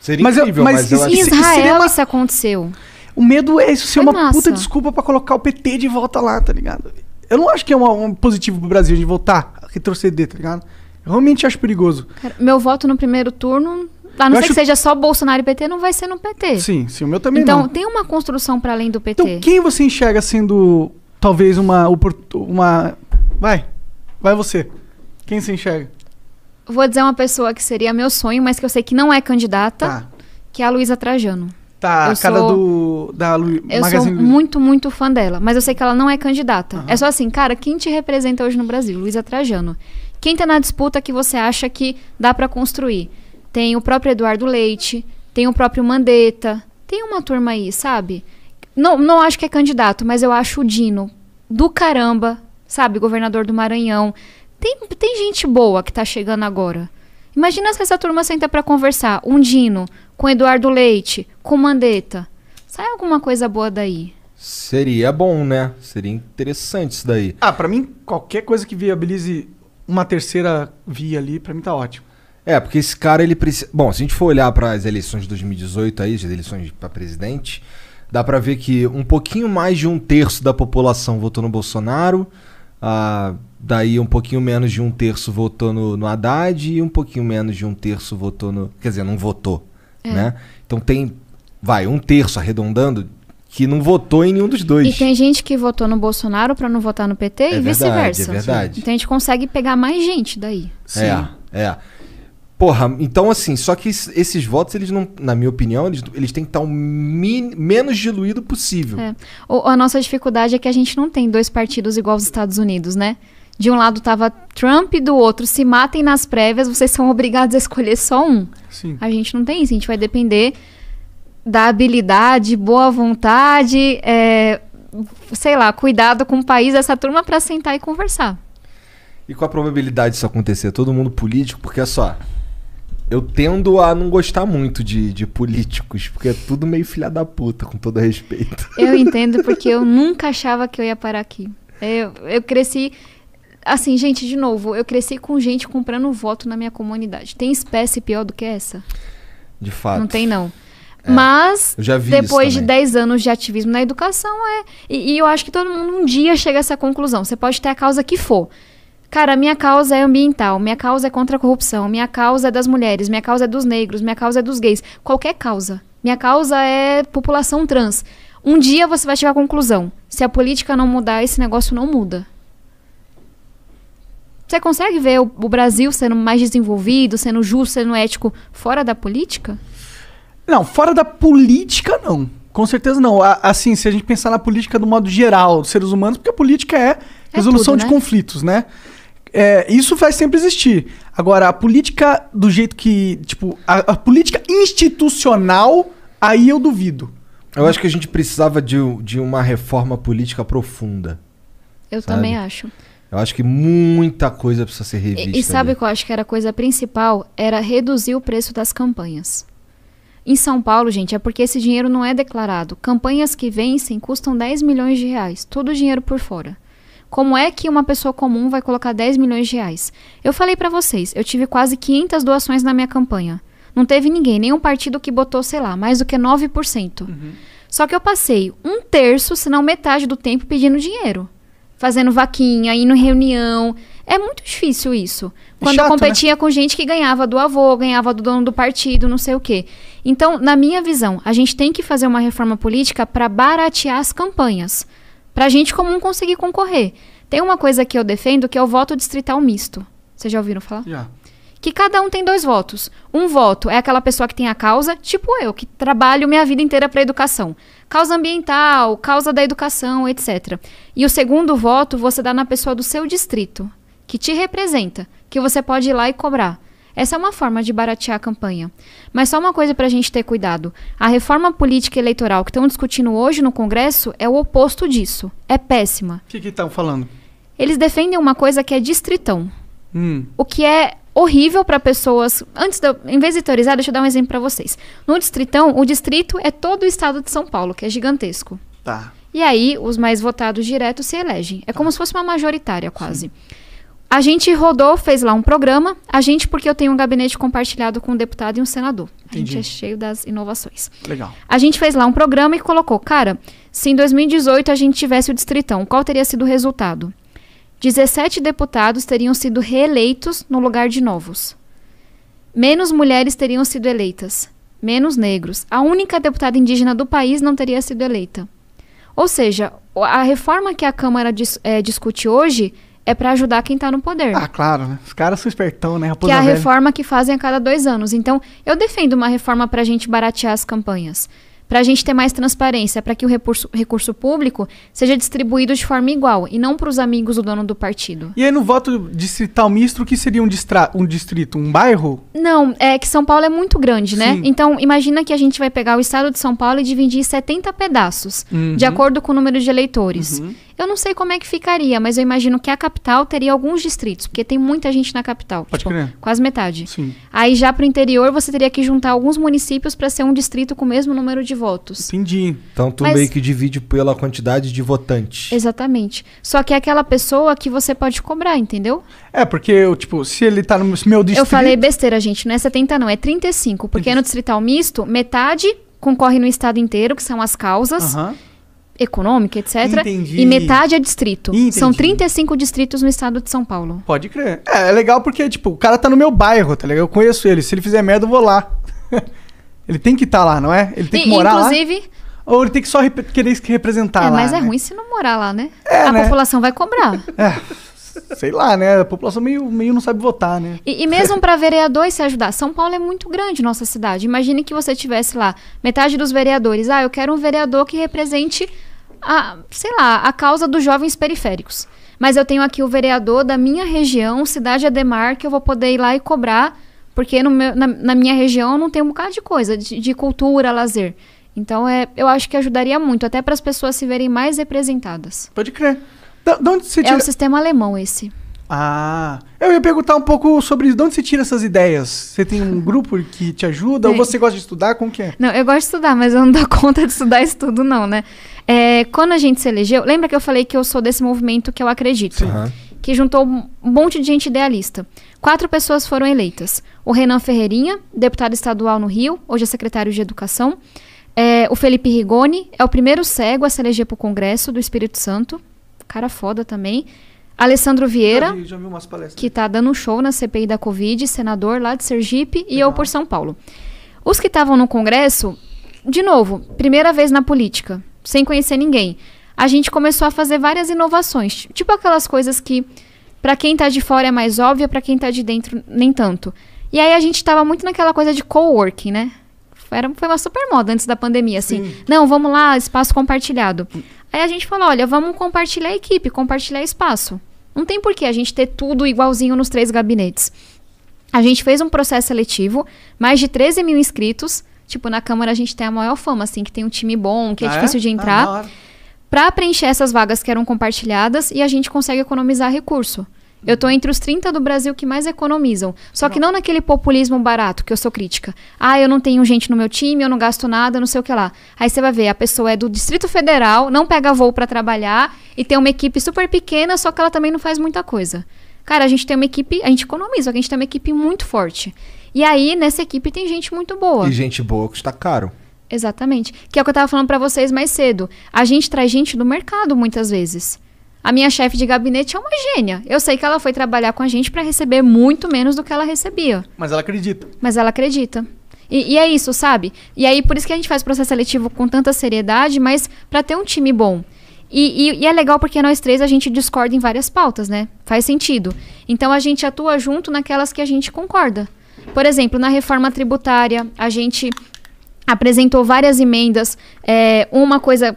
Seria incrível, mas eu acho em que... Israel isso aconteceu. O medo é isso ser uma massa. puta desculpa pra colocar o PT de volta lá, tá ligado? Eu não acho que é um positivo pro Brasil de voltar a retroceder, tá ligado? Eu realmente acho perigoso. Cara, meu voto no primeiro turno, a não ser que seja só Bolsonaro e PT, não vai ser no PT. Sim, o meu também então, não. tem uma construção para além do PT. Então, quem você enxerga sendo, talvez, uma... Vai você. Quem você enxerga? Vou dizer uma pessoa que seria meu sonho, mas que eu sei que não é candidata, que é a Luísa Trajano. Tá, a cara da Eu Magazine sou muito, muito fã dela, mas eu sei que ela não é candidata. É só assim, cara, quem te representa hoje no Brasil? Luísa Trajano. Quem tá na disputa que você acha que dá pra construir? Tem o próprio Eduardo Leite, tem o próprio Mandetta, tem uma turma aí, sabe? Não acho que é candidato, mas eu acho o Dino do caramba, sabe? Governador do Maranhão. Tem gente boa que tá chegando agora. Imagina se essa turma senta pra conversar. Um Dino com Eduardo Leite, com Mandetta. Sai alguma coisa boa daí. Seria bom, né? Seria interessante isso daí. Pra mim, qualquer coisa que viabilize uma terceira via ali, pra mim tá ótimo. Porque esse cara, ele precisa... Bom, se a gente for olhar para as eleições de 2018 aí, as eleições para presidente, dá pra ver que um pouquinho mais de 1/3 da população votou no Bolsonaro, daí um pouquinho menos de 1/3 votou no Haddad e um pouquinho menos de 1/3 votou no... Quer dizer, não votou, né? Então tem, 1/3 arredondando, que não votou em nenhum dos dois. E tem gente que votou no Bolsonaro pra não votar no PT e vice-versa. É verdade. Então a gente consegue pegar mais gente daí. Sim. Porra, então assim, só que esses votos, eles não, na minha opinião, eles têm que estar o menos diluído possível. A nossa dificuldade é que a gente não tem dois partidos igual aos Estados Unidos, né? De um lado tava Trump e do outro se matem nas prévias, vocês são obrigados a escolher só um. Sim. A gente não tem isso, a gente vai depender da habilidade, boa vontade, sei lá, cuidado com o país dessa turma pra sentar e conversar. E qual a probabilidade disso acontecer? Todo mundo político? Porque é só... Eu tendo a não gostar muito de políticos, porque é tudo meio filha da puta, com todo respeito. Eu entendo, porque eu nunca achava que eu ia parar aqui. Eu cresci... Assim, gente, de novo, eu cresci com gente comprando voto na minha comunidade. Tem espécie pior do que essa? De fato. Não tem, não. Mas, eu já vi depois isso de também. 10 anos de ativismo na educação, E eu acho que todo mundo um dia chega a essa conclusão. Você pode ter a causa que for. Cara, a minha causa é ambiental, minha causa é contra a corrupção, minha causa é das mulheres, minha causa é dos negros, minha causa é dos gays. Qualquer causa. Minha causa é população trans. Um dia você vai chegar à conclusão. Se a política não mudar, esse negócio não muda. Você consegue ver o Brasil sendo mais desenvolvido, sendo justo, sendo ético, fora da política? Não, fora da política, não. Com certeza não. Assim, se a gente pensar na política do modo geral dos seres humanos, porque a política é resolução tudo, né? de conflitos, né? Isso vai sempre existir. Agora, a política do jeito que... Tipo, a política institucional, aí eu duvido. Eu acho que a gente precisava de uma reforma política profunda. Eu também acho. Eu acho que muita coisa precisa ser revista. E sabe o que eu acho que era a coisa principal? Era reduzir o preço das campanhas. Em São Paulo, gente, é porque esse dinheiro não é declarado. Campanhas que vencem custam 10 milhões de reais. Todo o dinheiro por fora. Como é que uma pessoa comum vai colocar 10 milhões de reais? Eu falei pra vocês, eu tive quase 500 doações na minha campanha. Não teve ninguém, nenhum partido que botou, sei lá, mais do que 9%. Só que eu passei 1/3, se não metade do tempo pedindo dinheiro. Fazendo vaquinha, indo em reunião. É muito difícil isso. Quando eu competia com gente que ganhava do avô, ganhava do dono do partido, não sei o quê. Então, na minha visão, a gente tem que fazer uma reforma política para baratear as campanhas. Pra gente comum conseguir concorrer. Tem uma coisa que eu defendo que é o voto distrital misto. Vocês já ouviram falar? Já. Que cada um tem 2 votos. Um voto é aquela pessoa que tem a causa, tipo eu, que trabalho minha vida inteira para educação. Causa ambiental, causa da educação, etc. E o segundo voto você dá na pessoa do seu distrito, que te representa, que você pode ir lá e cobrar. Essa é uma forma de baratear a campanha. Mas só uma coisa para a gente ter cuidado. A reforma política eleitoral que estão discutindo hoje no Congresso é o oposto disso. É péssima. O que estão falando? Eles defendem uma coisa que é distritão. O que é horrível para pessoas... Em vez de teorizar, deixa eu dar um exemplo para vocês. No distritão, o distrito é todo o estado de São Paulo, que é gigantesco. Tá. E aí, os mais votados diretos se elegem. É como se fosse uma majoritária, quase. A gente rodou, fez lá um programa. A gente, porque eu tenho um gabinete compartilhado com um deputado e um senador. A gente é cheio das inovações. Legal. A gente fez lá um programa e colocou, cara, se em 2018 a gente tivesse o distritão, qual teria sido o resultado? 17 deputados teriam sido reeleitos no lugar de novos. Menos mulheres teriam sido eleitas. Menos negros. A única deputada indígena do país não teria sido eleita. Ou seja, a reforma que a Câmara discute hoje é para ajudar quem está no poder. Ah, claro, né? Os caras são espertão, né? Que é a reforma que fazem a cada 2 anos. Então, eu defendo uma reforma para a gente baratear as campanhas. Para a gente ter mais transparência, para que o recurso público seja distribuído de forma igual e não para os amigos do dono do partido. E aí no voto distrital misto, o que seria um distrito? Um bairro? Não, é que São Paulo é muito grande, né? Sim. Então, imagina que a gente vai pegar o estado de São Paulo e dividir em 70 pedaços, de acordo com o número de eleitores. Eu não sei como é que ficaria, mas eu imagino que a capital teria alguns distritos, porque tem muita gente na capital. Pode crer. Quase metade. Sim. Aí já pro interior você teria que juntar alguns municípios para ser um distrito com o mesmo número de votos. Entendi. Então tu Mas- meio que divide pela quantidade de votantes. Exatamente. Só que é aquela pessoa que você pode cobrar, entendeu? É, porque, eu, tipo, se ele tá no meu distrito... Eu falei besteira, gente. Não é 70 não, é 35. Porque no distrital misto, metade concorre no estado inteiro, que são as causas. Aham. Econômica, etc. Entendi. E metade é distrito. Entendi. São 35 distritos no estado de São Paulo. Pode crer. É legal porque, tipo, o cara tá no meu bairro, tá ligado? Eu conheço ele. Se ele fizer merda, eu vou lá. Ele tem que estar lá, não é? Ele tem que morar inclusive, lá? Ou ele tem que só querer se representar lá, mas é né? ruim se não morar lá, né? É, a né? população vai cobrar. Sei lá, né? A população meio não sabe votar, né? E mesmo para vereadores se ajudar. São Paulo é muito grande, nossa cidade. Imagine que você tivesse lá metade dos vereadores. Ah, eu quero um vereador que represente a causa dos jovens periféricos. Mas eu tenho aqui o vereador da minha região, Cidade Ademar, que eu vou poder ir lá e cobrar, porque na minha região não tem um bocado de coisa, de cultura, lazer. Então, eu acho que ajudaria muito, até para as pessoas se verem mais representadas. Pode crer. De onde você É tira... o sistema alemão esse. Ah, eu ia perguntar um pouco sobre isso. De onde você tira essas ideias? Você tem um grupo que te ajuda? Ou você gosta de estudar? Como que é? Não, eu gosto de estudar, mas eu não dou conta de estudar isso tudo, não, né? Quando a gente se elegeu... Lembra que eu falei que eu sou desse movimento que eu acredito? Aham. Que juntou um monte de gente idealista. 4 pessoas foram eleitas. O Renan Ferreirinha, deputado estadual no Rio, hoje é secretário de Educação. O Felipe Rigoni, é o primeiro cego a se eleger para o Congresso do Espírito Santo. Cara foda também. Alessandro Vieira, Já vi umas palestras. que tá dando um show na CPI da Covid, senador lá de Sergipe, e eu por São Paulo. Os que estavam no Congresso, de novo, primeira vez na política, sem conhecer ninguém. A gente começou a fazer várias inovações, tipo aquelas coisas que pra quem tá de fora é mais óbvia, pra quem tá de dentro nem tanto. E aí a gente tava muito naquela coisa de coworking, né? Foi uma super moda antes da pandemia, assim. Sim. Não, vamos lá, espaço compartilhado. Aí a gente falou, olha, vamos compartilhar a equipe, compartilhar espaço. Não tem por que a gente ter tudo igualzinho nos 3 gabinetes. A gente fez um processo seletivo, mais de 13 mil inscritos. Tipo, na Câmara a gente tem a maior fama, assim, que tem um time bom, que é difícil de entrar. da hora. Pra preencher essas vagas que eram compartilhadas e a gente consegue economizar recurso. Eu tô entre os 30 do Brasil que mais economizam. Só que não naquele populismo barato, que eu sou crítica. Ah, eu não tenho gente no meu time, eu não gasto nada, não sei o que lá. Aí você vai ver, a pessoa é do Distrito Federal, não pega voo pra trabalhar e tem uma equipe super pequena, só que ela também não faz muita coisa. Cara, a gente tem uma equipe, a gente economiza, a gente tem uma equipe muito forte. E aí, nessa equipe tem gente muito boa. E gente boa custa caro. Exatamente. Que é o que eu tava falando pra vocês mais cedo. A gente traz gente do mercado muitas vezes. A minha chefe de gabinete é uma gênia. Eu sei que ela foi trabalhar com a gente pra receber muito menos do que ela recebia. Mas ela acredita. Mas ela acredita. E é isso, sabe? E aí, por isso que a gente faz processo seletivo com tanta seriedade, mas pra ter um time bom. E é legal porque nós 3 a gente discorda em várias pautas, né? Faz sentido. Então a gente atua junto naquelas que a gente concorda. Por exemplo, na reforma tributária, a gente apresentou várias emendas. Uma coisa...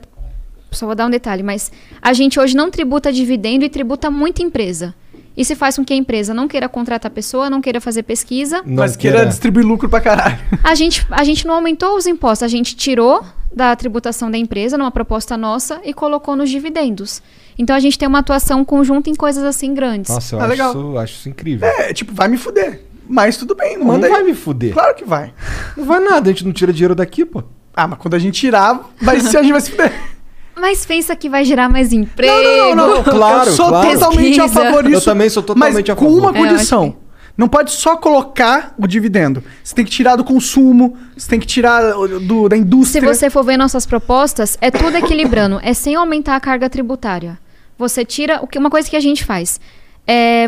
Só vou dar um detalhe, mas a gente hoje não tributa dividendo e tributa muita empresa. Isso faz com que a empresa não queira contratar pessoa, não queira fazer pesquisa. Mas queira distribuir lucro pra caralho. A gente não aumentou os impostos, a gente tirou da tributação da empresa, numa proposta nossa, e colocou nos dividendos. Então a gente tem uma atuação conjunta em coisas assim grandes. Nossa, eu acho isso incrível. Tipo, vai me fuder. Mas tudo bem, Não manda aí. vai me fuder. Claro que vai. Não vai nada, a gente não tira dinheiro daqui, pô. Ah, mas quando a gente tirar, a gente vai se fuder. Mas pensa que vai gerar mais emprego. Não. Claro, eu sou claro. totalmente a favor disso. Eu também sou totalmente mas a favor. com uma Eu condição. acho Não pode só colocar o dividendo. Você tem que tirar do consumo, você tem que tirar da Se indústria. você for ver nossas propostas, é tudo equilibrando. É sem aumentar a carga tributária. Você tira... Uma coisa que a gente faz...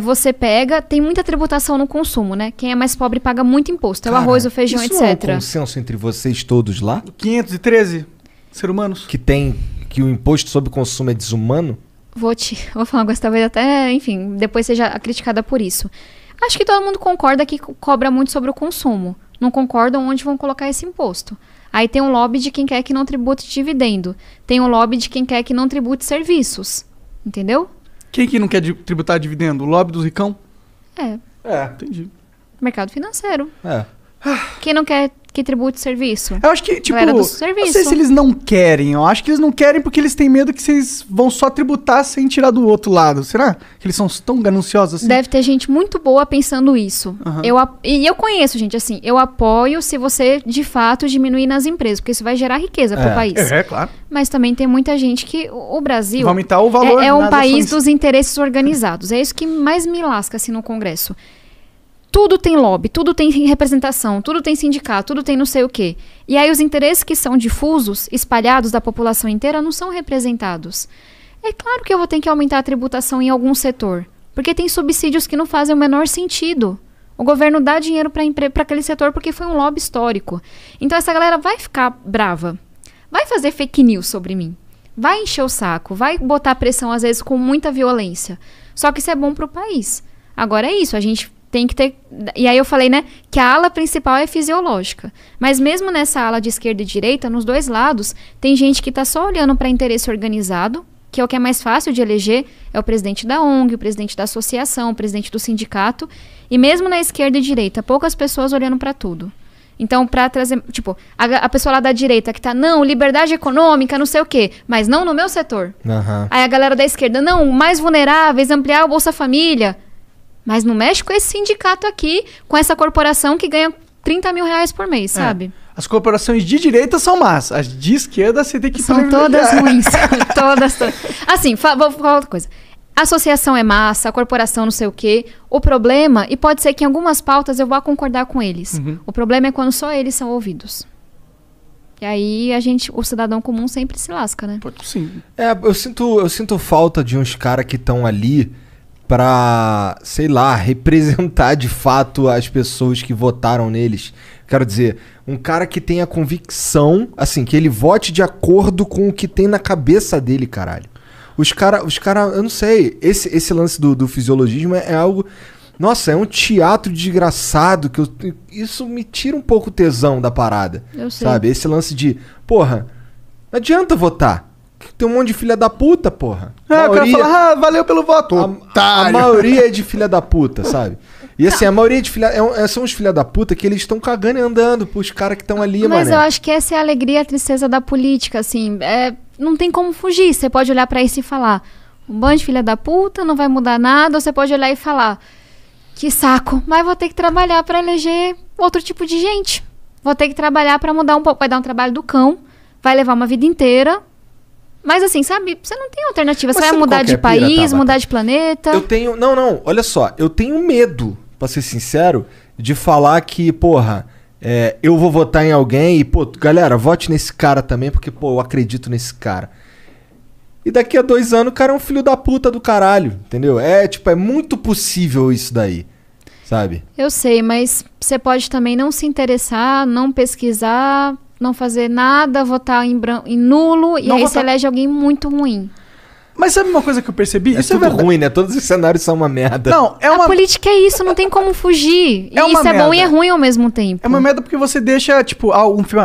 você pega... Tem muita tributação no consumo, né? Quem é mais pobre paga muito imposto. É o arroz, o feijão, isso etc. Não é um consenso entre vocês todos lá? 513 seres humanos. Que o imposto sobre consumo é desumano? Vou falar uma coisa, talvez até... Enfim, depois seja criticada por isso. Acho que todo mundo concorda que cobra muito sobre o consumo. Não concordam onde vão colocar esse imposto. Aí tem um lobby de quem quer que não tribute dividendo. Tem um lobby de quem quer que não tribute serviços. Entendeu? Quem que não quer tributar dividendo? O lobby dos ricão? Entendi. Mercado financeiro. É. Quem não quer que tribute serviço? Eu acho que, tipo, Galera do não serviço. sei se eles não querem. Eu acho que eles não querem porque eles têm medo que vocês vão só tributar sem tirar do outro lado. Será que eles são tão gananciosos assim? Deve ter gente muito boa pensando isso. Aham. E eu conheço gente assim. Eu apoio se você, de fato, diminuir nas empresas. Porque isso vai gerar riqueza pro país. Claro. Mas também tem muita gente que... O Brasil... Vai aumentar o valor é um nas país ações. dos interesses organizados. É isso que mais me lasca assim, no Congresso. Tudo tem lobby, tudo tem representação, tudo tem sindicato, tudo tem não sei o quê. E aí os interesses que são difusos, espalhados da população inteira, não são representados. É claro que eu vou ter que aumentar a tributação em algum setor. Porque tem subsídios que não fazem o menor sentido. O governo dá dinheiro para aquele setor porque foi um lobby histórico. Então essa galera vai ficar brava. Vai fazer fake news sobre mim. Vai encher o saco. Vai botar pressão, às vezes, com muita violência. Só que isso é bom pro país. Agora é isso, a gente... Tem que ter... E aí eu falei, né, que a ala principal é fisiológica. Mas mesmo nessa ala de esquerda e direita, nos dois lados, tem gente que tá só olhando para interesse organizado, que é o que é mais fácil de eleger, é o presidente da ONG, o presidente da associação, o presidente do sindicato. E mesmo na esquerda e direita, poucas pessoas olhando para tudo. Então, para trazer... Tipo, a pessoa lá da direita que tá, não, liberdade econômica, não sei o quê, mas não no meu setor. Aham. Aí a galera da esquerda, não, mais vulneráveis, ampliar o Bolsa Família... Mas não mexe com esse sindicato aqui, com essa corporação que ganha 30 mil reais por mês, sabe? As corporações de direita são más. As de esquerda você tem que... São todas ruins. todas. Assim, vou falar outra coisa. A associação é massa, a corporação não sei o quê. O problema, e pode ser que em algumas pautas eu vá concordar com eles. Uhum. O problema é quando só eles são ouvidos. E aí o cidadão comum sempre se lasca, né? Sim. Eu sinto falta de uns caras que estão ali pra, sei lá, representar de fato as pessoas que votaram neles. Quero dizer, um cara que tenha convicção, assim, que ele vote de acordo com o que tem na cabeça dele, caralho. Os cara, eu não sei, esse lance do fisiologismo é algo... Nossa, é um teatro desgraçado que isso me tira um pouco o tesão da parada. Eu sei. Sabe? Esse lance de, porra, não adianta votar. Tem um monte de filha da puta, porra. O cara fala, valeu pelo voto. A maioria é de filha da puta, sabe? E assim, a maioria de são os filha da puta que eles estão cagando e andando pros caras que estão ali, Mas mané. eu acho que essa é a alegria e a tristeza da política, assim. Não tem como fugir. Você pode olhar pra isso e falar, um bando de filha da puta, não vai mudar nada. Ou você pode olhar e falar, que saco, mas vou ter que trabalhar pra eleger outro tipo de gente. Vou ter que trabalhar pra mudar um pouco. Vai dar um trabalho do cão, vai levar uma vida inteira. Mas assim, sabe, você não tem alternativa. Você vai mudar de país, mudar de planeta. Eu tenho... Não, olha só. Eu tenho medo, pra ser sincero, de falar que, porra, eu vou votar em alguém e, pô, galera, vote nesse cara também, porque, pô, eu acredito nesse cara. E daqui a 2 anos o cara é um filho da puta do caralho, entendeu? É muito possível isso daí, sabe? Eu sei, mas você pode também não se interessar, não pesquisar... Não fazer nada, votar em nulo, e aí você elege alguém muito ruim. Mas sabe uma coisa que eu percebi? Isso tudo ruim, né? Todos os cenários são uma merda. Não, A política é isso, não tem como fugir. E isso é bom e é ruim ao mesmo tempo. É uma merda porque você deixa, tipo,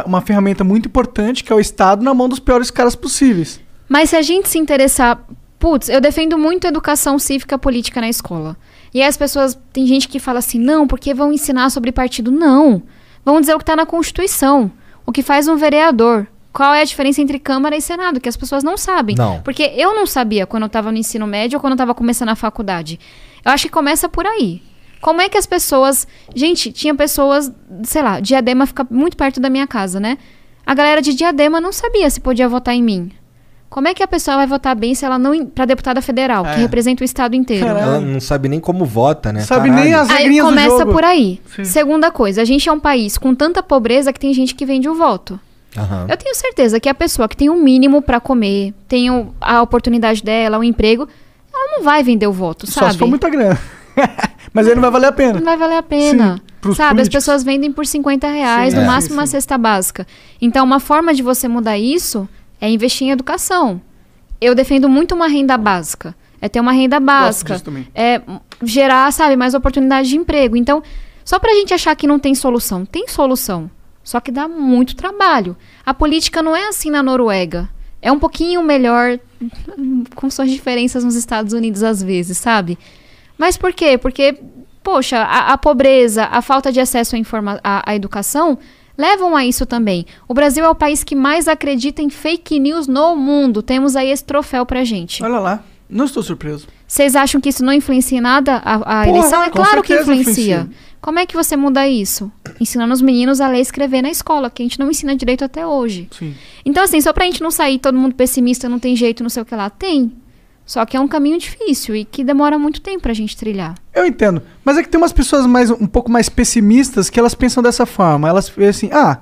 uma ferramenta muito importante, que é o Estado, na mão dos piores caras possíveis. Mas se a gente se interessar... Putz, eu defendo muito educação cívica política na escola. E aí as pessoas... Tem gente que fala assim, não, porque vão ensinar sobre partido. Não. Vão dizer o que está na Constituição. O que faz um vereador? Qual é a diferença entre Câmara e Senado? Que as pessoas não sabem. Não. Porque eu não sabia quando eu estava no ensino médio ou quando eu estava começando a faculdade. Eu acho que começa por aí. Como é que as pessoas... Gente, tinha pessoas... Sei lá, Diadema fica muito perto da minha casa, né? A galera de Diadema não sabia se podia votar em mim. Como é que a pessoa vai votar bem se ela não... Pra deputada federal, que representa o estado inteiro. Ela não sabe nem como vota, né? Sabe nem as Aí regrinhas do começa jogo. por aí. Sim. Segunda coisa, a gente é um país com tanta pobreza que tem gente que vende o voto. Aham. Eu tenho certeza que a pessoa que tem um mínimo pra comer, tem a oportunidade dela, o emprego, ela não vai vender o voto, sabe? Só se for muita grana. Mas aí não vai valer a pena. Não vai valer a pena. Sim, pros Sabe, políticos. as pessoas vendem por R$50, Sim, no é. máximo Sim, uma sim. cesta básica. Então, uma forma de você mudar isso é investir em educação. Eu defendo muito uma renda básica. É ter uma renda básica. disso também. É gerar, sabe, mais oportunidade de emprego. Então, só pra gente achar que não tem solução. Tem solução. Só que dá muito trabalho. A política não é assim na Noruega. É um pouquinho melhor, com suas diferenças nos Estados Unidos às vezes, sabe? Mas por quê? Porque, poxa, a pobreza, a falta de acesso à educação levam a isso também. O Brasil é o país que mais acredita em fake news no mundo. Temos aí esse troféu pra gente. Olha lá. Não estou surpreso. Vocês acham que isso não influencia em nada a Porra, eleição? É com claro que certeza influencia. Como é que você muda isso? Ensinando os meninos a ler e escrever na escola, que a gente não ensina direito até hoje. Sim. Então, assim, só pra gente não sair todo mundo pessimista, não tem jeito, não sei o que lá. Tem. Só que é um caminho difícil e que demora muito tempo pra gente trilhar. Eu entendo. Mas é que tem umas pessoas um pouco mais pessimistas que elas pensam dessa forma. Elas pensam assim,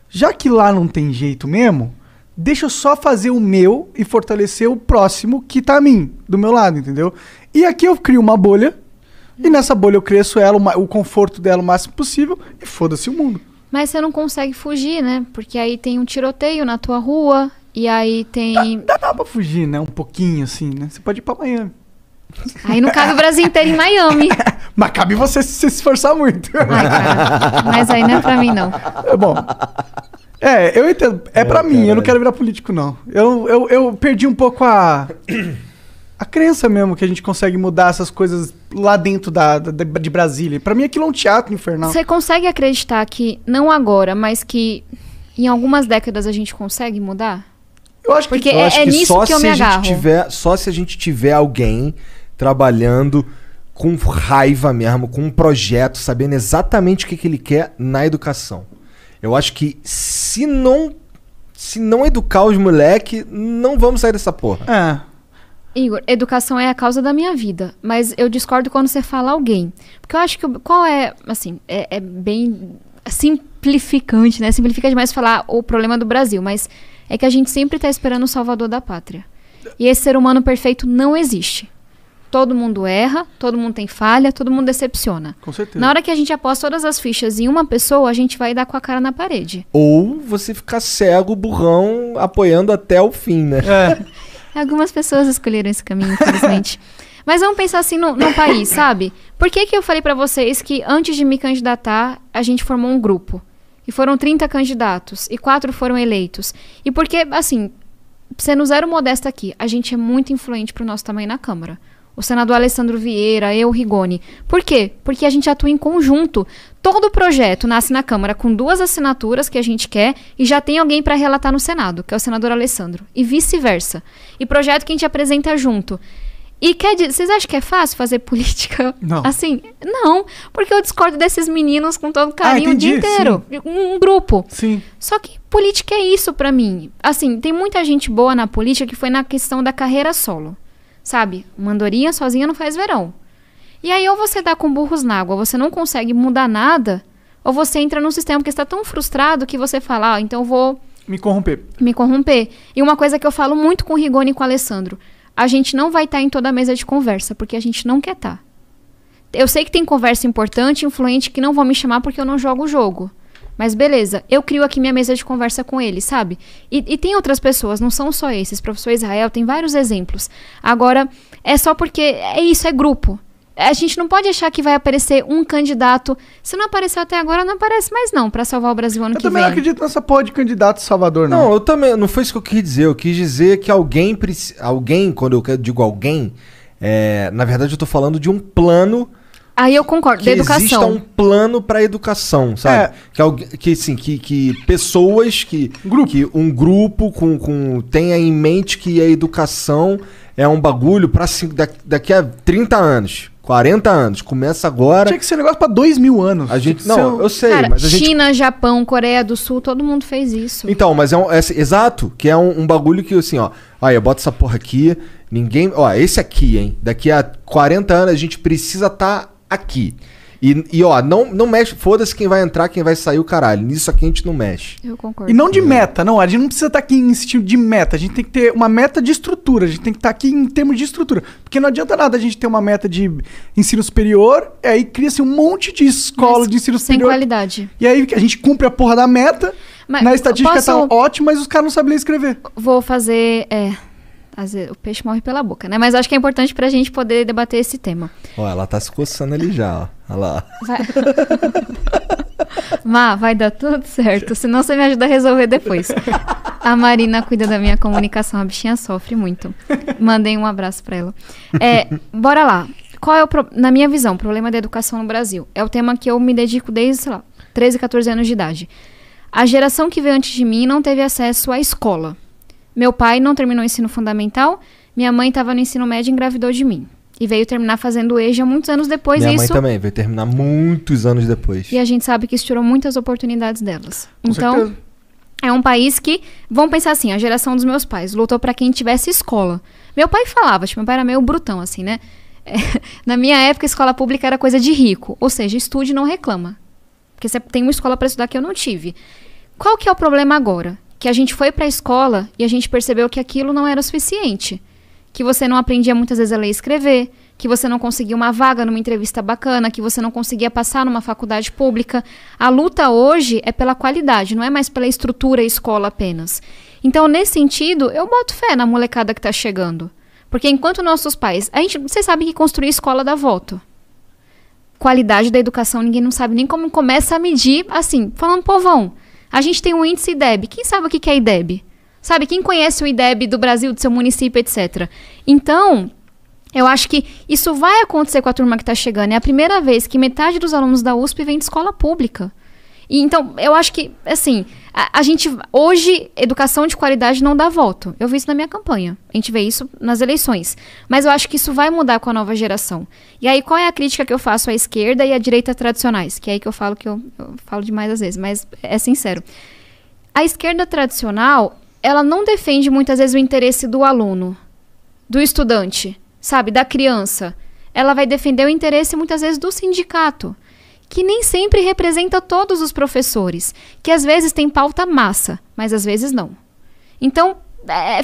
já que lá não tem jeito mesmo, deixa eu só fazer o meu e fortalecer o próximo que tá a mim, do meu lado, entendeu? E aqui eu crio uma bolha, e nessa bolha eu cresço ela, o conforto dela o máximo possível, e foda-se o mundo. Mas você não consegue fugir, né? Porque aí tem um tiroteio na tua rua, e aí tem... Dá pra fugir, né? Um pouquinho assim, né? Você pode ir pra Miami. Aí não cabe o Brasil inteiro em Miami. Mas cabe você se esforçar muito. Ai, cara. Mas aí não é pra mim, não. É bom. Eu entendo. É pra mim, eu não quero virar político, não. Eu perdi um pouco a crença mesmo que a gente consegue mudar essas coisas lá dentro de Brasília. Pra mim aquilo é um teatro infernal. Você consegue acreditar que, não agora, mas que em algumas décadas a gente consegue mudar? Eu acho que Porque Eu acho é que nisso só que eu se me a gente agarro. só se a gente tiver alguém trabalhando com raiva mesmo, com um projeto, sabendo exatamente o que ele quer na educação. Eu acho que se não educar os moleque, não vamos sair dessa porra. Igor, educação é a causa da minha vida, mas eu discordo quando você fala alguém. Porque eu acho que qual é, assim, é bem simplificante, né? Simplifica demais falar o problema do Brasil, mas é que a gente sempre tá esperando o salvador da pátria. E esse ser humano perfeito não existe. Todo mundo erra, todo mundo tem falha, todo mundo decepciona. Com certeza. Na hora que a gente aposta todas as fichas em uma pessoa, a gente vai dar com a cara na parede. Ou você ficar cego, burrão, apoiando até o fim, né? Algumas pessoas escolheram esse caminho, infelizmente. Mas vamos pensar assim no país, sabe? Por que eu falei pra vocês que antes de me candidatar, a gente formou um grupo? E foram 30 candidatos, e 4 foram eleitos. E porque, assim, sendo zero modesta aqui, a gente é muito influente pro nosso tamanho na Câmara. O senador Alessandro Vieira, eu, Rigoni. Por quê? Porque a gente atua em conjunto. Todo projeto nasce na Câmara com 2 assinaturas que a gente quer e já tem alguém para relatar no Senado, que é o senador Alessandro. E vice-versa. E projeto que a gente apresenta junto. E vocês acham que é fácil fazer política? Não. Assim, não. Porque eu discordo desses meninos com todo carinho o dia entendi, inteiro. Um grupo. Sim. Só que política é isso pra mim. Assim, tem muita gente boa na política que foi na questão da carreira solo. Sabe? Uma andorinha sozinha não faz verão. E aí ou você dá com burros na água, você não consegue mudar nada, ou você entra num sistema porque está tão frustrado que você fala, então eu vou Me corromper. me corromper. E uma coisa que eu falo muito com o Rigoni e com o Alessandro, a gente não vai estar em toda a mesa de conversa, porque a gente não quer estar. Eu sei que tem conversa importante, influente, que não vão me chamar porque eu não jogo o jogo. Mas beleza, eu crio aqui minha mesa de conversa com eles, sabe? E tem outras pessoas, não são só esses. Professor Israel tem vários exemplos. Agora, é só porque é isso, é grupo. A gente não pode achar que vai aparecer um candidato. Se não apareceu até agora, não aparece mais não, pra salvar o Brasil ano que vem. Eu também não acredito nessa porra de candidato Salvador, não. Não, eu também. Não foi isso que eu quis dizer. Eu quis dizer que alguém, quando eu digo alguém, na verdade eu tô falando de um plano. Aí eu concordo, da Que exista educação. um plano pra educação, sabe? Que pessoas, que um grupo tenha em mente que a educação é um bagulho pra daqui a 30 anos. 40 anos. Começa agora. Tinha que ser um negócio pra 2.000 anos. A gente, não, eu sei, Cara, mas a gente... China, Japão, Coreia do Sul, todo mundo fez isso. Então, mas exato, que é um bagulho que assim, ó, eu boto essa porra aqui, ninguém, ó, esse aqui, hein, daqui a 40 anos a gente precisa estar aqui. E ó, não mexe, foda-se quem vai entrar, quem vai sair, o caralho. Nisso aqui a gente não mexe. Eu concordo. E não de meta, não. A gente não precisa estar aqui em sentido de meta. A gente tem que ter uma meta de estrutura. A gente tem que estar aqui em termos de estrutura. Porque não adianta nada a gente ter uma meta de ensino superior, e aí cria-se um monte de escola de ensino superior. Sem qualidade. E aí a gente cumpre a porra da meta, Mas na estatística posso- tá ótimo, mas os caras não sabem ler e escrever. Vou fazer... às vezes o peixe morre pela boca, né? Mas eu acho que é importante pra gente poder debater esse tema. Ó, ela tá se coçando ali já, ó. Olha lá. Vai dar tudo certo, senão você me ajuda a resolver depois. A Marina cuida da minha comunicação, a bichinha sofre muito. Mandei um abraço pra ela. Bora lá. Qual é na minha visão, o problema da educação no Brasil? É o tema que eu me dedico desde, sei lá, 13, 14 anos de idade. A geração que veio antes de mim não teve acesso à escola. Meu pai não terminou o ensino fundamental, minha mãe estava no ensino médio e engravidou de mim. E veio terminar fazendo EJA muitos anos depois. Minha mãe também, veio terminar muitos anos depois. E a gente sabe que isso tirou muitas oportunidades delas. Com Então, certeza. é um país que, vamos pensar assim, a geração dos meus pais lutou para quem tivesse escola. Meu pai falava, meu pai era meio brutão assim, né? Na minha época, escola pública era coisa de rico. Ou seja, estude e não reclama. Porque você tem uma escola para estudar que eu não tive. Qual que é o problema agora? Que a gente foi para a escola e a gente percebeu que aquilo não era o suficiente. Que você não aprendia muitas vezes a ler e escrever, que você não conseguia uma vaga numa entrevista bacana, que você não conseguia passar numa faculdade pública. A luta hoje é pela qualidade, não é mais pela estrutura e escola apenas. Então, nesse sentido, eu boto fé na molecada que está chegando. Porque enquanto nossos pais... Vocês sabem que construir escola dá voto. Qualidade da educação, ninguém não sabe nem como começa a medir, assim, falando povão. A gente tem um índice IDEB. Quem sabe o que é IDEB? Sabe, quem conhece o IDEB do Brasil, do seu município, etc. Então, eu acho que isso vai acontecer com a turma que está chegando. É a primeira vez que metade dos alunos da USP vem de escola pública. E, então, eu acho que, assim, a gente... Hoje, educação de qualidade não dá voto. Eu vi isso na minha campanha. A gente vê isso nas eleições. Mas eu acho que isso vai mudar com a nova geração. E aí, qual é a crítica que eu faço à esquerda e à direita tradicionais? Que é aí que eu falo eu falo demais às vezes, mas é sincero. A esquerda tradicional, ela não defende muitas vezes o interesse do aluno, do estudante, sabe, da criança. Ela vai defender o interesse muitas vezes do sindicato, que nem sempre representa todos os professores, que às vezes tem pauta massa, mas às vezes não. Então,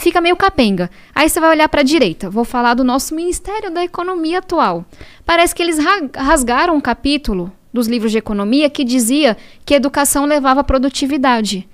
fica meio capenga. Aí você vai olhar para a direita. Vou falar do nosso Ministério da Economia atual. Parece que eles rasgaram um capítulo dos livros de economia que dizia que a educação levava à produtividade.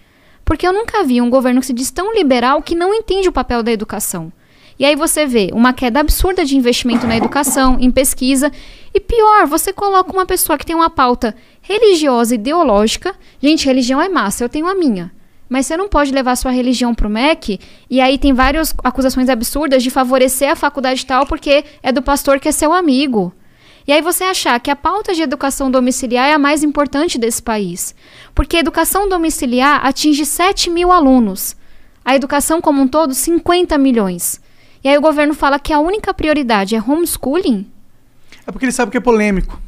Porque eu nunca vi um governo que se diz tão liberal que não entende o papel da educação. E aí você vê uma queda absurda de investimento na educação, em pesquisa. E pior, você coloca uma pessoa que tem uma pauta religiosa, ideológica. Gente, religião é massa, eu tenho a minha. Mas você não pode levar sua religião pro MEC, e aí tem várias acusações absurdas de favorecer a faculdade tal porque é do pastor que é seu amigo. E aí você achar que a pauta de educação domiciliar é a mais importante desse país. Porque a educação domiciliar atinge 7 mil alunos. A educação como um todo, 50 milhões. E aí o governo fala que a única prioridade é homeschooling? É porque ele sabe que é polêmico.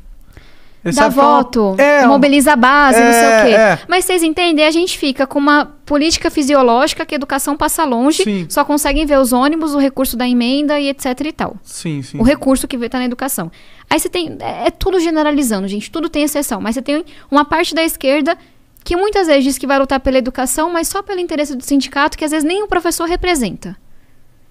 Ele Dá sabe que é uma- voto, é, mobiliza a base, não sei o quê. é. Mas vocês entendem, a gente fica com uma política fisiológica que a educação passa longe, Sim. só conseguem ver os ônibus, o recurso da emenda e etc e tal. Sim, sim. O recurso que está na educação. Aí você tem... É tudo generalizando, gente. Tudo tem exceção. Mas você tem uma parte da esquerda que muitas vezes diz que vai lutar pela educação, mas só pelo interesse do sindicato, que às vezes nem o professor representa.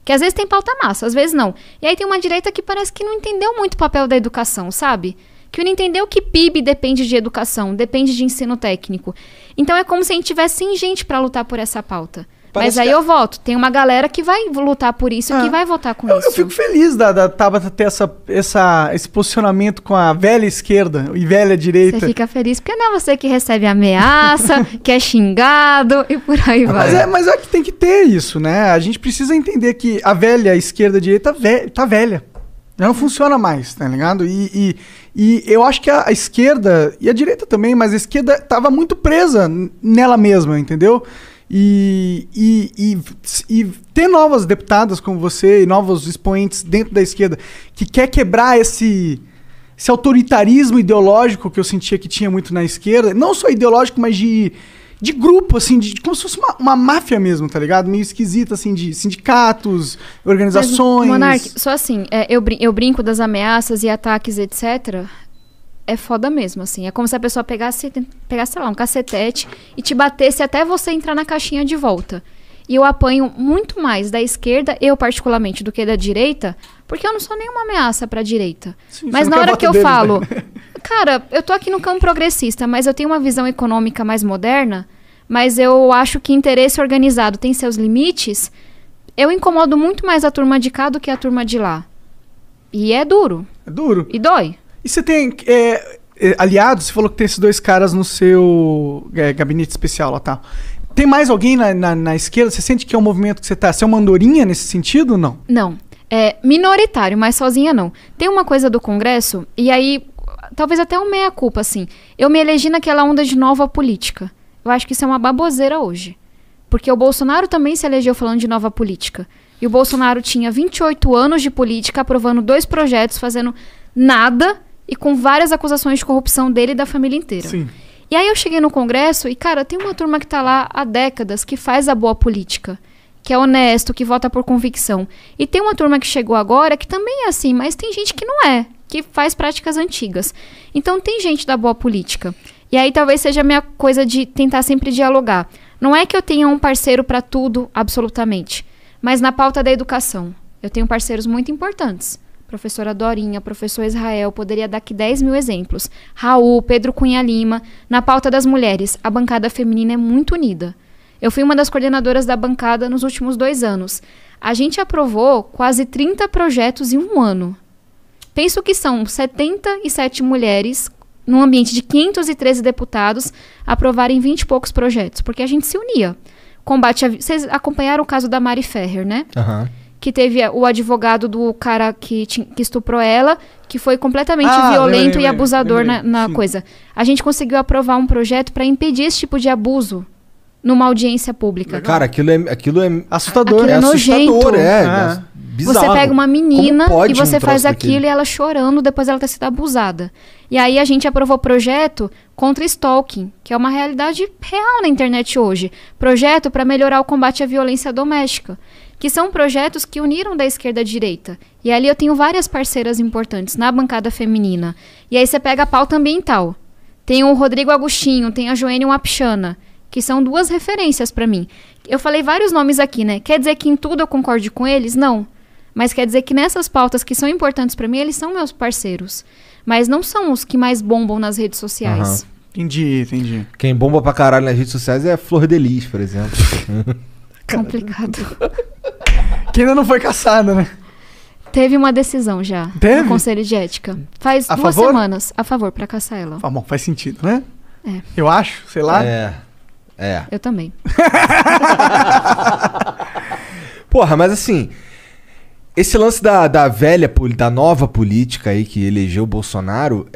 Que às vezes tem pauta massa, às vezes não. E aí tem uma direita que parece que não entendeu muito o papel da educação, sabe? Que não entendeu que PIB depende de educação, depende de ensino técnico. Então é como se a gente tivesse sem gente para lutar por essa pauta. Parece Mas aí que- eu voto. Tem uma galera que vai lutar por isso, que vai votar com isso. Eu fico feliz da Tabata ter esse posicionamento com a velha esquerda e velha direita. Você fica feliz porque não é você que recebe ameaça, que é xingado e por aí vai. Mas é que tem que ter isso, né? A gente precisa entender que a velha esquerda e direita tá velha. Já não funciona mais, tá ligado? E eu acho que a esquerda, e a direita também, mas a esquerda tava muito presa nela mesma, entendeu? E ter novas deputadas como você e novos expoentes dentro da esquerda que quer quebrar esse autoritarismo ideológico que eu sentia que tinha muito na esquerda, não só ideológico, mas de grupo, assim, como se fosse uma máfia mesmo, tá ligado? Meio esquisita, assim, de sindicatos, organizações. Mas, Monark, só assim, eu brinco das ameaças e ataques, etc. É foda mesmo, assim. É como se a pessoa pegasse, sei lá, um cacetete e te batesse até você entrar na caixinha de volta. E eu apanho muito mais da esquerda, eu particularmente, do que da direita, porque eu não sou nenhuma ameaça pra direita. Sim, mas na hora que eu falo, né? Cara, eu tô aqui no campo progressista, mas eu tenho uma visão econômica mais moderna, mas eu acho que interesse organizado tem seus limites, eu incomodo muito mais a turma de cá do que a turma de lá. E é duro. É duro. E dói. E você tem aliados? Você falou que tem esses 2 caras no seu gabinete especial lá, tá? Tem mais alguém na esquerda? Você sente que é um movimento que você tá... Você é uma andorinha nesse sentido ou não? Não. É minoritário, mas sozinha não. Tem uma coisa do Congresso, e aí... Talvez até um meia-culpa, assim. Eu me elegi naquela onda de nova política. Eu acho que isso é uma baboseira hoje. Porque o Bolsonaro também se elegeu falando de nova política. E o Bolsonaro tinha 28 anos de política, aprovando 2 projetos, fazendo nada... E com várias acusações de corrupção dele e da família inteira. Sim. E aí eu cheguei no Congresso e, cara, tem uma turma que tá lá há décadas, que faz a boa política, que é honesto, que vota por convicção. E tem uma turma que chegou agora que também é assim, mas tem gente que não é, que faz práticas antigas. Então tem gente da boa política. E aí talvez seja a minha coisa de tentar sempre dialogar. Não é que eu tenha um parceiro para tudo, absolutamente. Mas na pauta da educação, eu tenho parceiros muito importantes. Professora Dorinha, professor Israel, poderia dar aqui 10 mil exemplos. Raul, Pedro Cunha Lima. Na pauta das mulheres, a bancada feminina é muito unida. Eu fui uma das coordenadoras da bancada nos últimos 2 anos. A gente aprovou quase 30 projetos em um ano. Penso que são 77 mulheres, num ambiente de 513 deputados, aprovarem 20 e poucos projetos, porque a gente se unia. Vocês acompanharam o caso da Mari Ferrer, né? Aham. Que teve o advogado do cara que estuprou ela, que foi completamente violento e abusador na coisa. A gente conseguiu aprovar um projeto para impedir esse tipo de abuso numa audiência pública. Cara, aquilo é assustador. Aquilo é nojento. Assustador, bizarro. Você pega uma menina e você faz aquilo daquele? e ela chorando depois ela ter sido abusada. E aí a gente aprovou projeto contra stalking, que é uma realidade real na internet hoje. Projeto para melhorar o combate à violência doméstica. Que são projetos que uniram da esquerda à direita. E ali eu tenho várias parceiras importantes na bancada feminina. E aí você pega a pauta ambiental. Tem o Rodrigo Agostinho, tem a Joênia Wapichana, que são 2 referências para mim. Eu falei vários nomes aqui, né? Quer dizer que em tudo eu concordo com eles? Não. Mas quer dizer que nessas pautas que são importantes para mim, eles são meus parceiros. Mas não são os que mais bombam nas redes sociais. Entendi. Quem bomba pra caralho nas redes sociais é a Flor de Lis, por exemplo. Complicado. Que ainda não foi caçada, né? Teve uma decisão já. Teve? No Conselho de Ética. Faz A 2 favor? semanas a favor pra caçar ela. Bom, faz sentido, né? É. Eu acho, sei lá. Eu também. Porra, mas assim, esse lance da nova política aí que elegeu o Bolsonaro,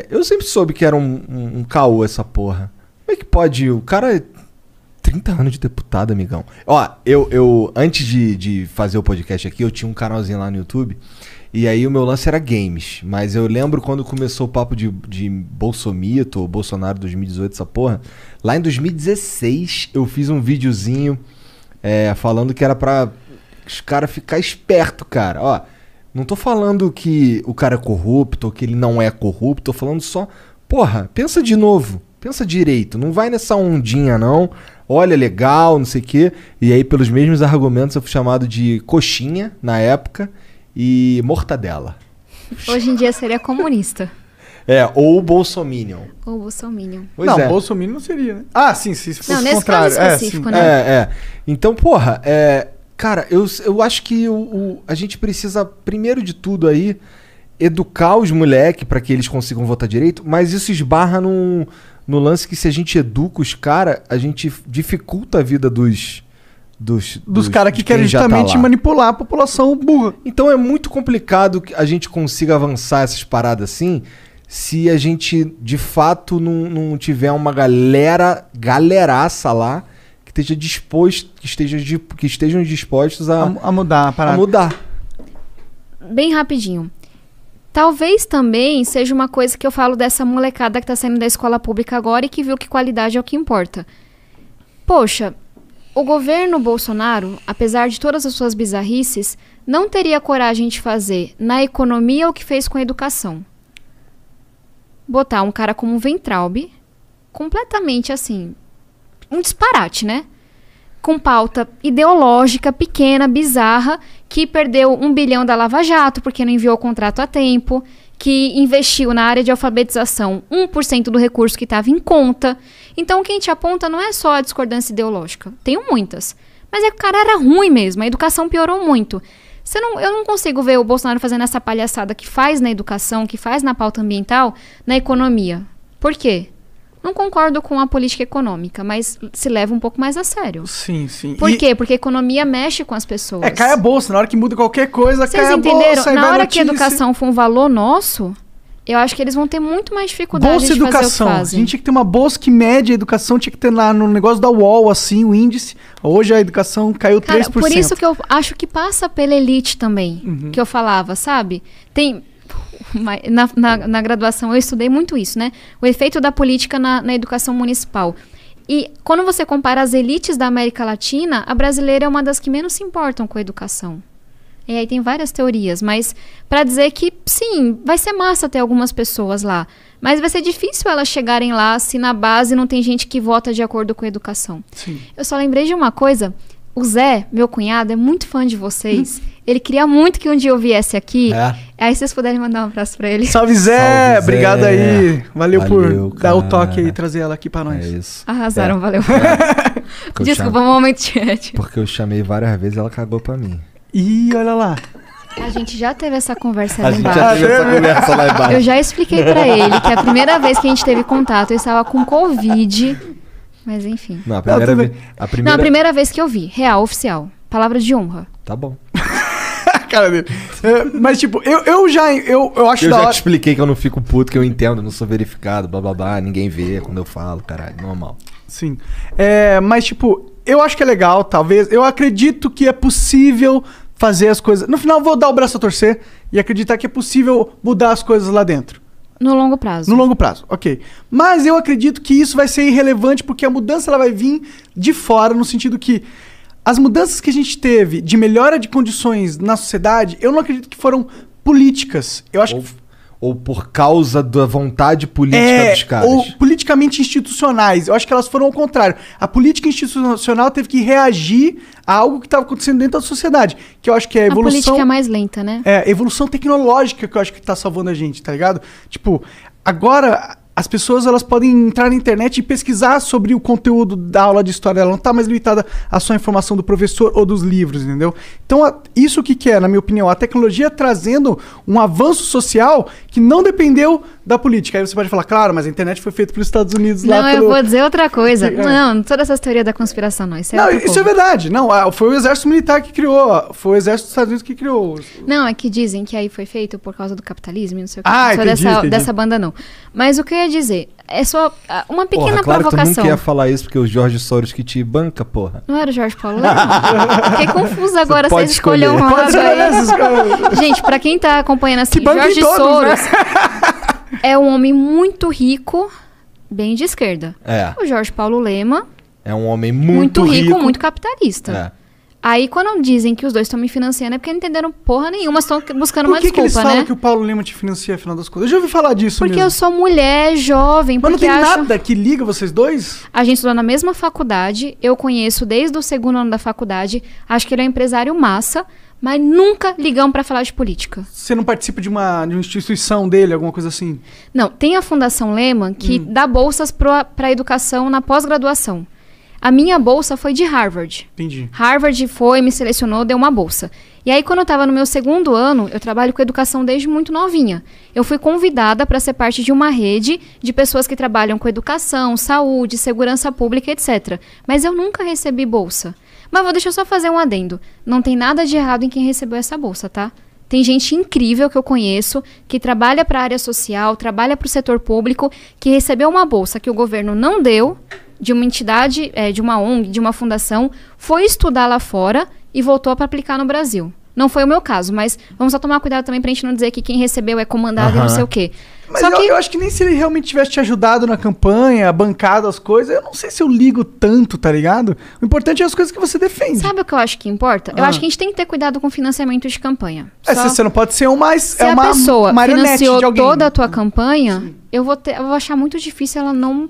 eu sempre soube que era um caô essa porra. Como é que pode? O cara é 30 anos de deputado, amigão. Ó, eu antes de fazer o podcast aqui, eu tinha um canalzinho lá no YouTube. E aí o meu lance era games. Mas eu lembro quando começou o papo de Bolsomito, ou Bolsonaro 2018, essa porra. Lá em 2016, eu fiz um videozinho falando que era pra os caras ficar esperto, cara. Ó, não tô falando que o cara é corrupto ou que ele não é corrupto. Tô falando só, porra, pensa de novo. Pensa direito. Não vai nessa ondinha, não. Olha, legal, não sei o quê. E aí, pelos mesmos argumentos, eu fui chamado de coxinha, na época, e mortadela. Hoje em dia seria comunista. Ou bolsominion. Ou bolsominion. Pois não, é. Bolsominion não seria, né? Ah, sim, se fosse não, o nesse contrário. caso específico, né? Então, porra, cara, eu acho que a gente precisa, primeiro de tudo aí, educar os moleques para que eles consigam votar direito, mas isso esbarra no lance que se a gente educa os caras, a gente dificulta a vida dos caras que querem justamente manipular a população burra. Então é muito complicado que a gente consiga avançar essas paradas assim, se a gente de fato não tiver uma galeraça lá que estejam dispostos a mudar a parada. A mudar. Bem rapidinho. Talvez também seja uma coisa que eu falo dessa molecada que tá saindo da escola pública agora e que viu que qualidade é o que importa. Poxa, o governo Bolsonaro, apesar de todas as suas bizarrices, não teria coragem de fazer na economia o que fez com a educação. Botar um cara como o Weintraub, completamente assim, um disparate, né? Com pauta ideológica, pequena, bizarra, que perdeu 1 bilhão da Lava Jato porque não enviou o contrato a tempo, que investiu na área de alfabetização 1% do recurso que estava em conta. Então, o que a gente aponta não é só a discordância ideológica. Tenho muitas. Mas é que o cara era ruim mesmo, a educação piorou muito. Eu não consigo ver o Bolsonaro fazendo essa palhaçada que faz na educação, que faz na pauta ambiental, na economia. Por quê? Não concordo com a política econômica, mas se leva um pouco mais a sério. Sim, sim. Por quê? Porque a economia mexe com as pessoas. Cai a bolsa. Na hora que muda qualquer coisa, Vocês cai a bolsa. entenderam? Na hora que a educação for um valor nosso, eu acho que eles vão ter muito mais dificuldade bolsa de fazer educação. o que fazem. A gente tinha que ter uma bolsa que mede a educação, tinha que ter lá no negócio da UOL, assim, o índice. Hoje a educação caiu 3%. Por isso que eu acho que passa pela elite também, que eu falava, sabe? Na graduação eu estudei muito isso, né? O efeito da política na educação municipal. E quando você compara as elites da América Latina, a brasileira é uma das que menos se importam com a educação. E aí tem várias teorias, mas para dizer que sim, vai ser massa ter algumas pessoas lá, mas vai ser difícil elas chegarem lá se na base não tem gente que vota de acordo com a educação. Sim. Eu só lembrei de uma coisa, o Zé, meu cunhado, é muito fã de vocês. Ele queria muito que um dia eu viesse aqui. Aí vocês puderem mandar um abraço pra ele. Salve, Zé! Salve, Zé. Obrigado aí. Valeu por cara. dar o toque aí e trazer ela aqui pra nós. É isso. Arrasaram, valeu. Porque eu Desculpa, um momento chat. Porque eu chamei várias vezes e ela cagou pra mim. Ih, olha lá. A gente já teve essa conversa A lá gente embaixo. já teve essa conversa lá embaixo. Eu já expliquei pra ele que a primeira vez que a gente teve contato, eu estava com Covid. Mas enfim. Não, a primeira vez que eu vi. Real, oficial. Palavra de honra. Tá bom. Cara dele. Mas, tipo, eu acho Eu da já hora. te expliquei que eu não fico puto, que eu entendo, não sou verificado, blá blá blá, ninguém vê quando eu falo, caralho, normal. Sim. Mas, tipo, eu acho que é legal, talvez. Eu acredito que é possível fazer as coisas. No final, vou dar o braço a torcer e acreditar que é possível mudar as coisas lá dentro. No longo prazo. No longo prazo, ok. Mas eu acredito que isso vai ser irrelevante porque a mudança ela vai vir de fora, no sentido que as mudanças que a gente teve de melhora de condições na sociedade, eu não acredito que foram políticas. Eu acho Ou por causa da vontade política dos caras. Ou politicamente institucionais. Eu acho que elas foram ao contrário. A política institucional teve que reagir a algo que estava acontecendo dentro da sociedade. Que eu acho que é a evolução... A política é mais lenta, né? É, evolução tecnológica que eu acho que tá salvando a gente, tá ligado? Tipo, agora as pessoas elas podem entrar na internet e pesquisar sobre o conteúdo da aula de história. Ela não tá mais limitada à só informação do professor ou dos livros, entendeu? Então, isso que é, na minha opinião, a tecnologia trazendo um avanço social que não dependeu da política. Aí você pode falar, claro, mas a internet foi feita pelos Estados Unidos lá Não, eu vou dizer outra coisa. Não, todas essas teorias da conspiração, não. Isso é, isso é verdade. Não, foi o exército militar que criou. Foi o exército dos Estados Unidos que criou. Não, é que dizem que aí foi feito por causa do capitalismo e não sei o que. Ah, não sou dessa banda, não. Mas o que eu ia dizer é só uma pequena claro provocação. Que tu nunca ia falar isso porque o George Soros que te banca, porra. Não era o Jorge Paulo Lema? Fiquei confusa agora, pode vocês escolhem um lado aí. Gente, pra quem tá acompanhando assim, Jorge Soros é um homem muito rico, bem de esquerda. O Jorge Paulo Lema é um homem muito rico, muito capitalista. Aí, quando dizem que os dois estão me financiando, é porque não entenderam porra nenhuma, estão buscando uma desculpa, né? Por que eles falam que o Paulo Lema te financia, afinal das contas? Eu já ouvi falar disso porque mesmo. Eu sou mulher, jovem, mas não tem nada que liga vocês dois? A gente estudou na mesma faculdade, eu conheço desde o segundo ano da faculdade, acho que ele é um empresário massa, mas nunca ligamos pra falar de política. Você não participa de uma instituição dele, alguma coisa assim? Não, tem a Fundação Lehman que dá bolsas pra educação na pós-graduação. A minha bolsa foi de Harvard. Entendi. Harvard me selecionou, deu uma bolsa. E aí, quando eu estava no meu segundo ano, eu trabalho com educação desde muito novinha. Eu fui convidada para ser parte de uma rede de pessoas que trabalham com educação, saúde, segurança pública, etc. Mas eu nunca recebi bolsa. Mas deixa eu só fazer um adendo. Não tem nada de errado em quem recebeu essa bolsa, tá? Tem gente incrível que eu conheço, que trabalha para a área social, trabalha para o setor público, que recebeu uma bolsa que o governo não deu, de uma entidade, de uma ONG, de uma fundação, foi estudar lá fora e voltou para aplicar no Brasil. Não foi o meu caso, mas vamos só tomar cuidado também pra gente não dizer que quem recebeu é comandado e não sei o quê. Mas Só eu acho que nem se ele realmente tivesse te ajudado na campanha, bancado as coisas, eu não sei se eu ligo tanto, tá ligado? O importante é as coisas que você defende. Sabe o que eu acho que importa? Eu acho que a gente tem que ter cuidado com financiamento de campanha. Você não pode ser Se a pessoa marionete financiou de alguém. toda a tua campanha, eu vou achar muito difícil ela não...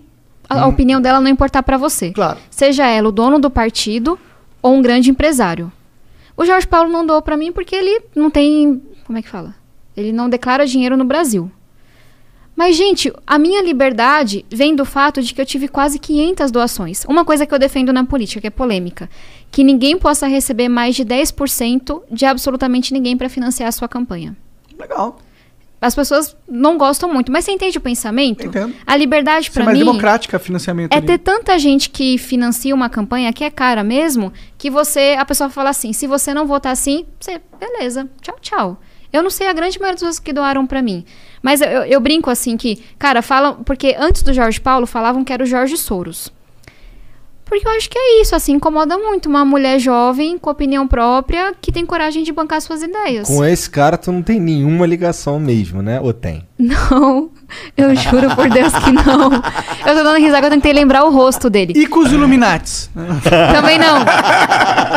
A opinião dela não importar pra você. Claro. Seja ela o dono do partido ou um grande empresário. O Jorge Paulo não doou pra mim porque ele não tem... Como é que fala? Ele não declara dinheiro no Brasil. Mas, gente, a minha liberdade vem do fato de que eu tive quase 500 doações. Uma coisa que eu defendo na política, que é polêmica, que ninguém possa receber mais de 10% de absolutamente ninguém para financiar a sua campanha. Legal. As pessoas não gostam muito, mas você entende o pensamento? Entendo. A liberdade para mim... mais democrática, financiamento. É ali. ter tanta gente que financia uma campanha, que é cara mesmo, que a pessoa fala assim, se você não votar assim, beleza, tchau, tchau. Eu não sei a grande maioria das pessoas que doaram pra mim. Mas eu brinco assim que, cara, falam... Porque antes do Jorge Paulo, falavam que era o Jorge Soros. Porque eu acho que é isso, assim, incomoda muito uma mulher jovem, com opinião própria, que tem coragem de bancar suas ideias. Com esse cara, tu não tem nenhuma ligação mesmo, né? Ou tem? Não, eu juro por Deus que não. Eu tô dando risada, eu tentei lembrar o rosto dele. E com os Illuminates? Também não.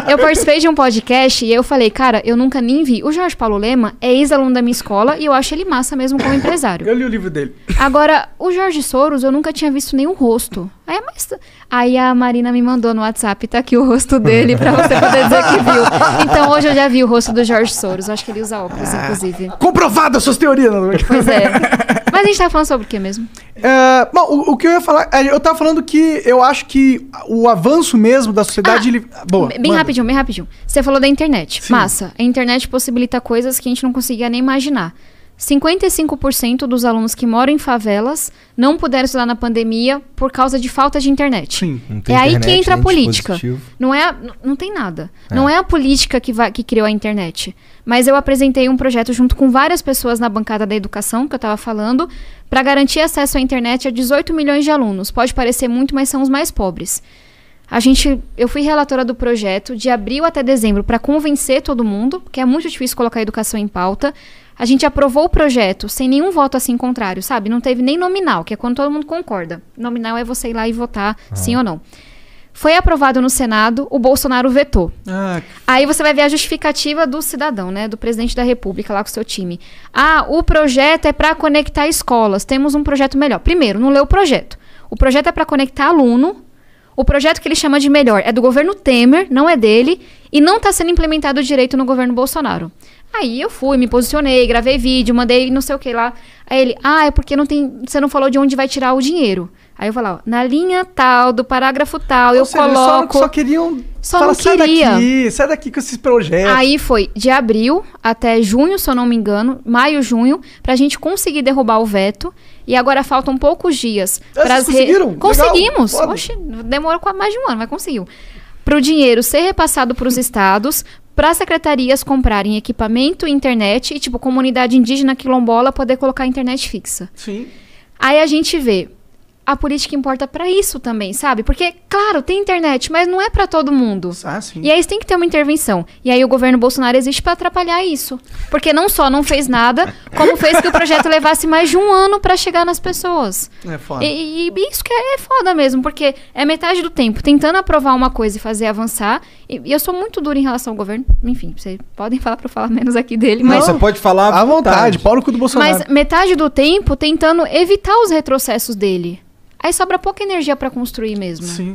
Eu participei de um podcast e eu falei, cara, eu nunca nem vi. O Jorge Paulo Lema é ex-aluno da minha escola e eu acho ele massa mesmo como empresário. Eu li o livro dele. Agora, o Jorge Soros, eu nunca tinha visto nenhum rosto. Aí a Marina me mandou no WhatsApp, tá aqui o rosto dele pra você poder dizer que viu. Então hoje eu já vi o rosto do Jorge Soros. Eu acho que ele usa óculos, inclusive. Comprovado as suas teorias. Não? Pois é. Mas a gente tava falando sobre o que mesmo? Bom, o que eu ia falar... Eu tava falando que eu acho que o avanço mesmo da sociedade... Boa, bem rapidinho. Você falou da internet. Sim. Massa. A internet possibilita coisas que a gente não conseguia nem imaginar. 55% dos alunos que moram em favelas não puderam estudar na pandemia por causa de falta de internet. Sim. Não tem É aí internet, que entra a nem política. dispositivo. Não tem nada. Não é a política que criou a internet. Mas eu apresentei um projeto junto com várias pessoas na bancada da educação, que eu estava falando, para garantir acesso à internet a 18 milhões de alunos. Pode parecer muito, mas são os mais pobres. Eu fui relatora do projeto de abril até dezembro para convencer todo mundo, porque é muito difícil colocar a educação em pauta. A gente aprovou o projeto sem nenhum voto assim contrário, sabe? Não teve nem nominal, que é quando todo mundo concorda. Nominal é você ir lá e votar sim ou não. Foi aprovado no Senado, o Bolsonaro vetou. Aí você vai ver a justificativa do cidadão, né? Do presidente da República lá com o seu time. O projeto é para conectar escolas. Temos um projeto melhor. Primeiro, não leu o projeto. O projeto é para conectar aluno. O projeto que ele chama de melhor é do governo Temer, não é dele, e não está sendo implementado direito no governo Bolsonaro. Aí eu fui, me posicionei, gravei vídeo, mandei não sei o que lá. Aí ele, é porque você não falou de onde vai tirar o dinheiro. Aí eu falo, ó, na linha tal, do parágrafo tal, eu coloco... Só queriam... Só não queria. Sai daqui com esses projetos. Aí foi de abril até junho, se eu não me engano, maio, junho, pra gente conseguir derrubar o veto. E agora faltam poucos dias. Vocês conseguiram? Conseguimos. Legal. Oxe, demorou quase mais de um ano, mas conseguiu. Para o dinheiro ser repassado para os estados, para as secretarias comprarem equipamento, internet e, tipo, comunidade indígena quilombola poder colocar internet fixa. Sim. Aí a gente vê, a política importa para isso também, sabe? Porque, claro, tem internet, mas não é para todo mundo. Sim. E aí tem que ter uma intervenção. E aí o governo Bolsonaro existe para atrapalhar isso. Porque não só não fez nada, como fez que o projeto levasse mais de um ano para chegar nas pessoas. É foda. E isso que é foda mesmo, porque é metade do tempo tentando aprovar uma coisa e fazer avançar. E eu sou muito dura em relação ao governo. Enfim, vocês podem falar para eu falar menos aqui dele. Não, Mas você pode falar à vontade. Pau no cu do Bolsonaro. Mas metade do tempo tentando evitar os retrocessos dele. Aí sobra pouca energia pra construir mesmo. Sim.